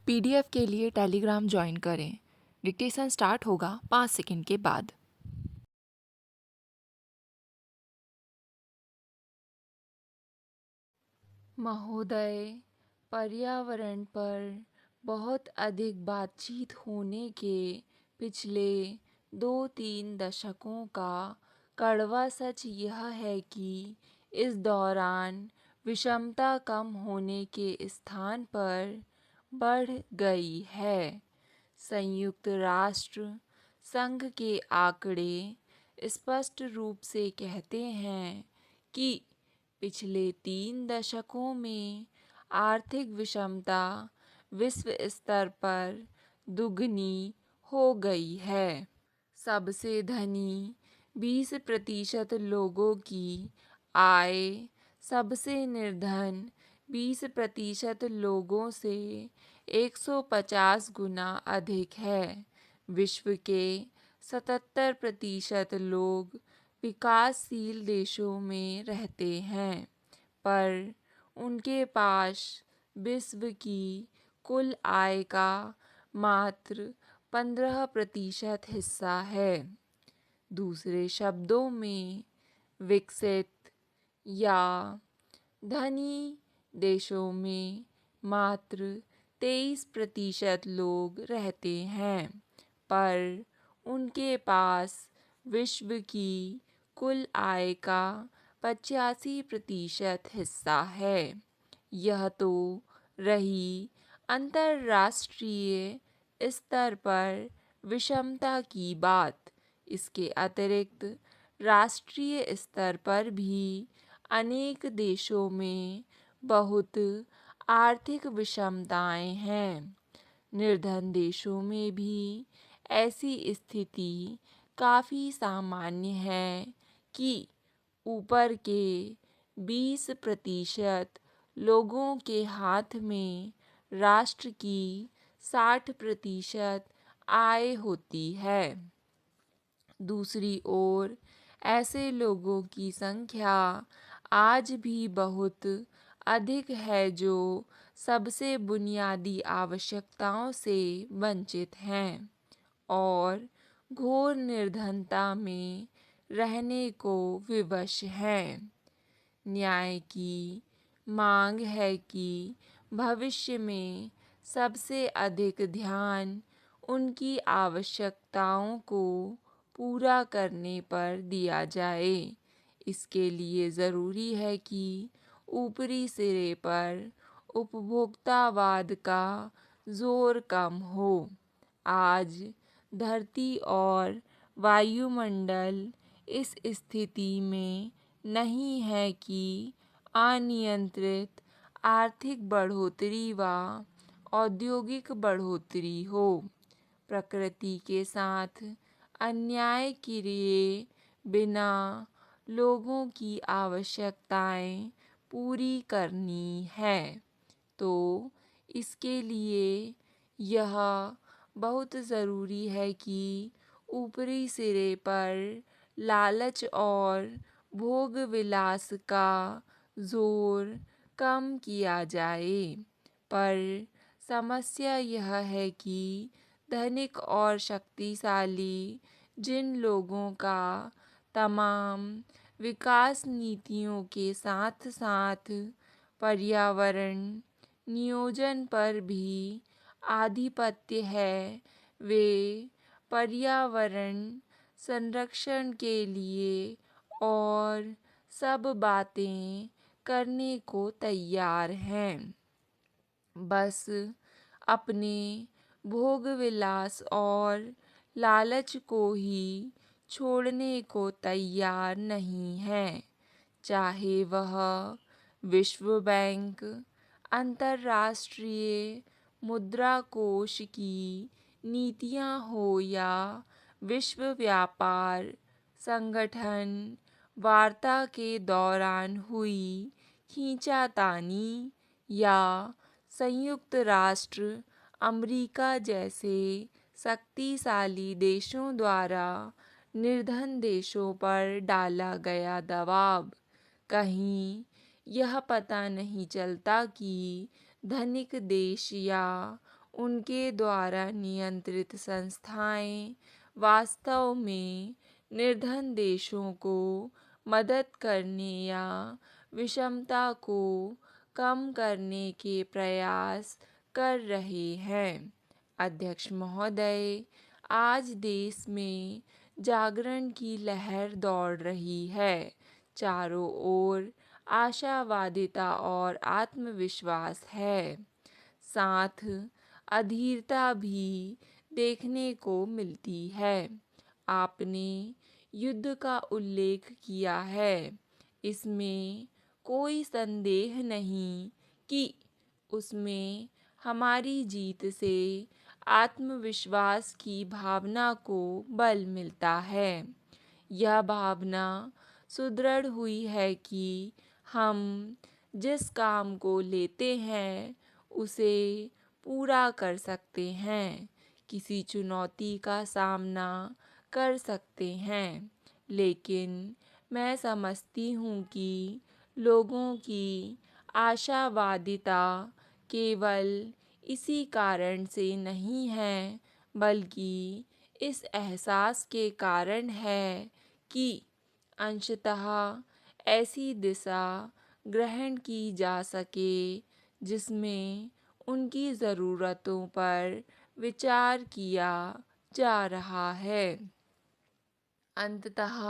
PDF के लिए Telegram join करें। डिक्टेशन स्टार्ट होगा 5 सेकंड के बाद। महोदय, पर्यावरण पर बहुत अधिक बातचीत होने के पिछले 2-3 दशकों का कड़वा सच यह है कि इस दौरान विषमता कम होने के स्थान पर बढ़ गई है। संयुक्त राष्ट्र संघ के आंकड़े स्पष्ट रूप से कहते हैं कि पिछले 3 दशकों में आर्थिक विषमता विश्व स्तर पर दुगनी हो गई है। सबसे धनी 20% लोगों की आय सबसे निर्धन 20% लोगों से 150 गुना अधिक है। विश्व के 77% लोग विकासशील देशों में रहते हैं, पर उनके पास विश्व की कुल आय का मात्र 15% हिस्सा है। दूसरे शब्दों में, विकसित या धनी देशों में मात्र 23% लोग रहते हैं, पर उनके पास विश्व की कुल आय का 85% हिस्सा है। यह तो रही अंतर्राष्ट्रीय स्तर पर विषमता की बात। इसके अतिरिक्त राष्ट्रीय स्तर पर भी अनेक देशों में बहुत आर्थिक विषमताएं हैं। निर्धन देशों में भी ऐसी स्थिति काफ़ी सामान्य है कि ऊपर के 20% लोगों के हाथ में राष्ट्र की 60% आय होती है। दूसरी ओर, ऐसे लोगों की संख्या आज भी बहुत अधिक है जो सबसे बुनियादी आवश्यकताओं से वंचित हैं और घोर निर्धनता में रहने को विवश हैं। न्याय की मांग है कि भविष्य में सबसे अधिक ध्यान उनकी आवश्यकताओं को पूरा करने पर दिया जाए। इसके लिए ज़रूरी है कि ऊपरी सिरे पर उपभोक्तावाद का जोर कम हो। आज धरती और वायुमंडल इस स्थिति में नहीं है कि अनियंत्रित आर्थिक बढ़ोतरी व औद्योगिक बढ़ोतरी हो। प्रकृति के साथ अन्याय किए बिना लोगों की आवश्यकताएं पूरी करनी है, तो इसके लिए यह बहुत ज़रूरी है कि ऊपरी सिरे पर लालच और भोग विलास का जोर कम किया जाए। पर समस्या यह है कि धनिक और शक्तिशाली जिन लोगों का तमाम विकास नीतियों के साथ साथ पर्यावरण नियोजन पर भी आधिपत्य है, वे पर्यावरण संरक्षण के लिए और सब बातें करने को तैयार हैं। बस अपने भोग विलास और लालच को ही छोड़ने को तैयार नहीं है, चाहे वह विश्व बैंक, अंतर्राष्ट्रीय मुद्रा कोष की नीतियां हो या विश्व व्यापार संगठन वार्ता के दौरान हुई खींचातानी या संयुक्त राष्ट्र अमेरिका जैसे शक्तिशाली देशों द्वारा निर्धन देशों पर डाला गया दबाव। कहीं यह पता नहीं चलता कि धनिक देश या उनके द्वारा नियंत्रित संस्थाएं वास्तव में निर्धन देशों को मदद करने या विषमता को कम करने के प्रयास कर रहे हैं। अध्यक्ष महोदय, आज देश में जागरण की लहर दौड़ रही है। चारों ओर आशावादिता और आत्मविश्वास है। साथ अधीरता भी देखने को मिलती है। आपने युद्ध का उल्लेख किया है। इसमें कोई संदेह नहीं कि उसमें हमारी जीत से आत्मविश्वास की भावना को बल मिलता है। यह भावना सुदृढ़ हुई है कि हम जिस काम को लेते हैं उसे पूरा कर सकते हैं, किसी चुनौती का सामना कर सकते हैं। लेकिन मैं समझती हूँ कि लोगों की आशावादिता केवल इसी कारण से नहीं है, बल्कि इस एहसास के कारण है कि अंशतः ऐसी दिशा ग्रहण की जा सके जिसमें उनकी ज़रूरतों पर विचार किया जा रहा है। अंततः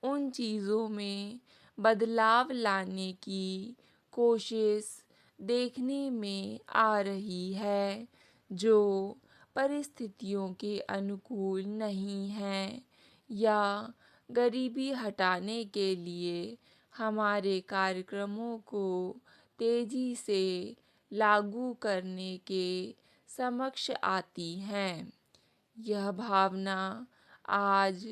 उन चीज़ों में बदलाव लाने की कोशिश देखने में आ रही है जो परिस्थितियों के अनुकूल नहीं हैं या गरीबी हटाने के लिए हमारे कार्यक्रमों को तेजी से लागू करने के समक्ष आती हैं। यह भावना आज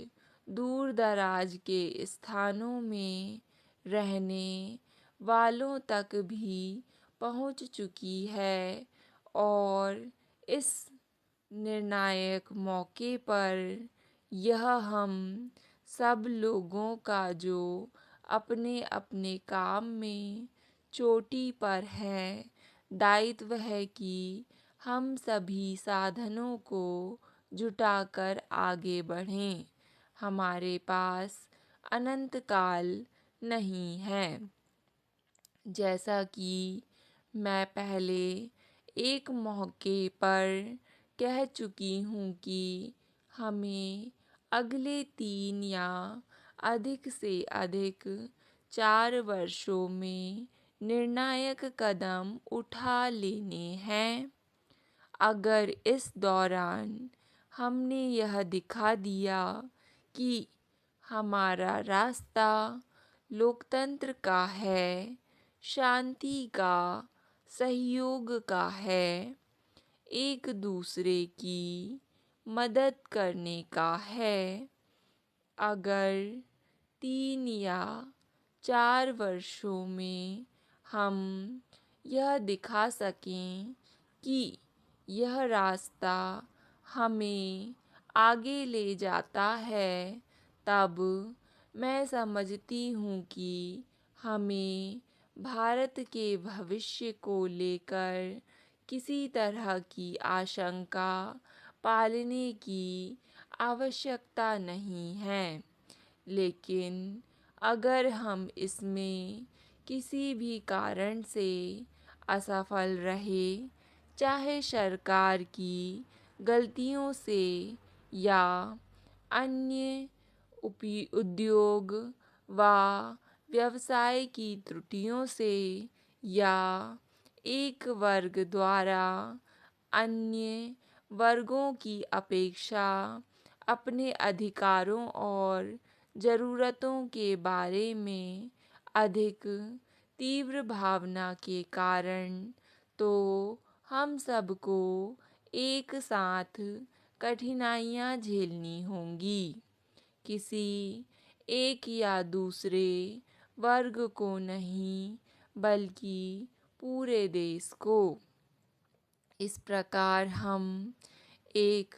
दूर दराज के स्थानों में रहने वालों तक भी पहुंच चुकी है और इस निर्णायक मौके पर यह हम सब लोगों का जो अपने अपने काम में चोटी पर है, दायित्व है कि हम सभी साधनों को जुटाकर आगे बढ़ें। हमारे पास अनंत काल नहीं है। जैसा कि मैं पहले एक मौके पर कह चुकी हूँ कि हमें अगले 3 या अधिक से अधिक 4 वर्षों में निर्णायक कदम उठा लेने हैं। अगर इस दौरान हमने यह दिखा दिया कि हमारा रास्ता लोकतंत्र का है, शांति का, सहयोग का है, एक दूसरे की मदद करने का है, अगर 3 या 4 वर्षों में हम यह दिखा सकें कि यह रास्ता हमें आगे ले जाता है, तब मैं समझती हूँ कि हमें भारत के भविष्य को लेकर किसी तरह की आशंका पालने की आवश्यकता नहीं है। लेकिन अगर हम इसमें किसी भी कारण से असफल रहे, चाहे सरकार की गलतियों से या अन्य उद्योग व व्यवसाय की त्रुटियों से या एक वर्ग द्वारा अन्य वर्गों की अपेक्षा अपने अधिकारों और ज़रूरतों के बारे में अधिक तीव्र भावना के कारण, तो हम सबको एक साथ कठिनाइयाँ झेलनी होंगी। किसी एक या दूसरे वर्ग को नहीं, बल्कि पूरे देश को। इस प्रकार हम एक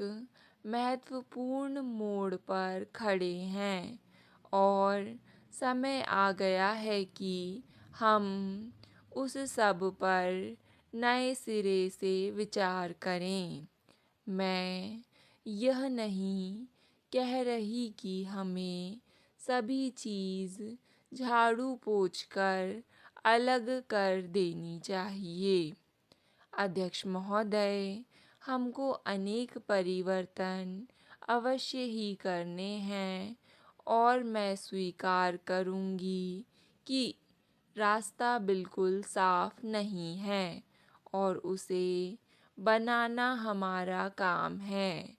महत्वपूर्ण मोड़ पर खड़े हैं और समय आ गया है कि हम उस सब पर नए सिरे से विचार करें। मैं यह नहीं कह रही कि हमें सभी चीज़ झाड़ू पोंछ कर अलग कर देनी चाहिए। अध्यक्ष महोदय, हमको अनेक परिवर्तन अवश्य ही करने हैं और मैं स्वीकार करूंगी कि रास्ता बिल्कुल साफ नहीं है और उसे बनाना हमारा काम है।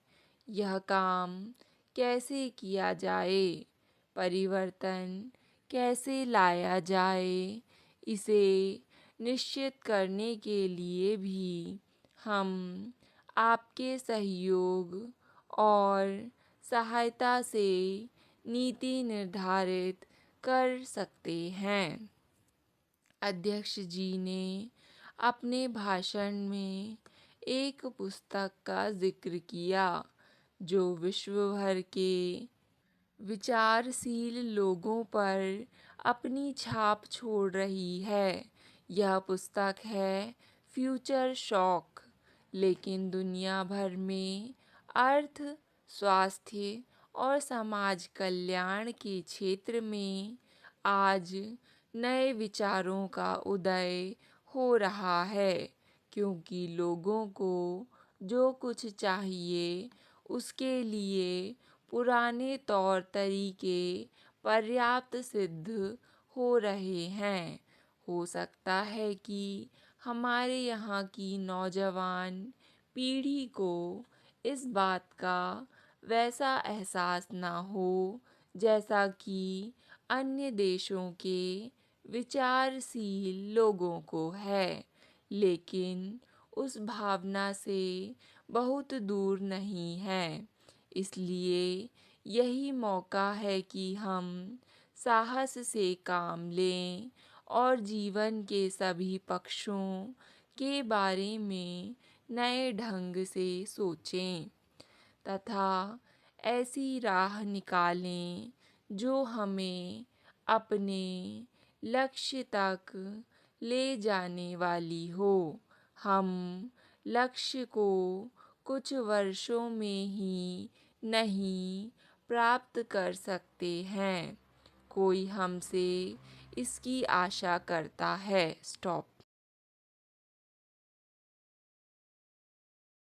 यह काम कैसे किया जाए, परिवर्तन कैसे लाया जाए, इसे निश्चित करने के लिए भी हम आपके सहयोग और सहायता से नीति निर्धारित कर सकते हैं। अध्यक्ष जी ने अपने भाषण में एक पुस्तक का जिक्र किया जो विश्व भर के विचारशील लोगों पर अपनी छाप छोड़ रही है। यह पुस्तक है फ्यूचर शॉक। लेकिन दुनिया भर में अर्थ, स्वास्थ्य और समाज कल्याण के क्षेत्र में आज नए विचारों का उदय हो रहा है, क्योंकि लोगों को जो कुछ चाहिए उसके लिए पुराने तौर तरीके पर्याप्त सिद्ध हो रहे हैं। हो सकता है कि हमारे यहाँ की नौजवान पीढ़ी को इस बात का वैसा एहसास ना हो जैसा कि अन्य देशों के विचारशील लोगों को है, लेकिन उस भावना से बहुत दूर नहीं है। इसलिए यही मौका है कि हम साहस से काम लें और जीवन के सभी पक्षों के बारे में नए ढंग से सोचें तथा ऐसी राह निकालें जो हमें अपने लक्ष्य तक ले जाने वाली हो। हम लक्ष्य को कुछ वर्षों में ही नहीं प्राप्त कर सकते हैं। कोई हमसे इसकी आशा करता है। स्टॉप।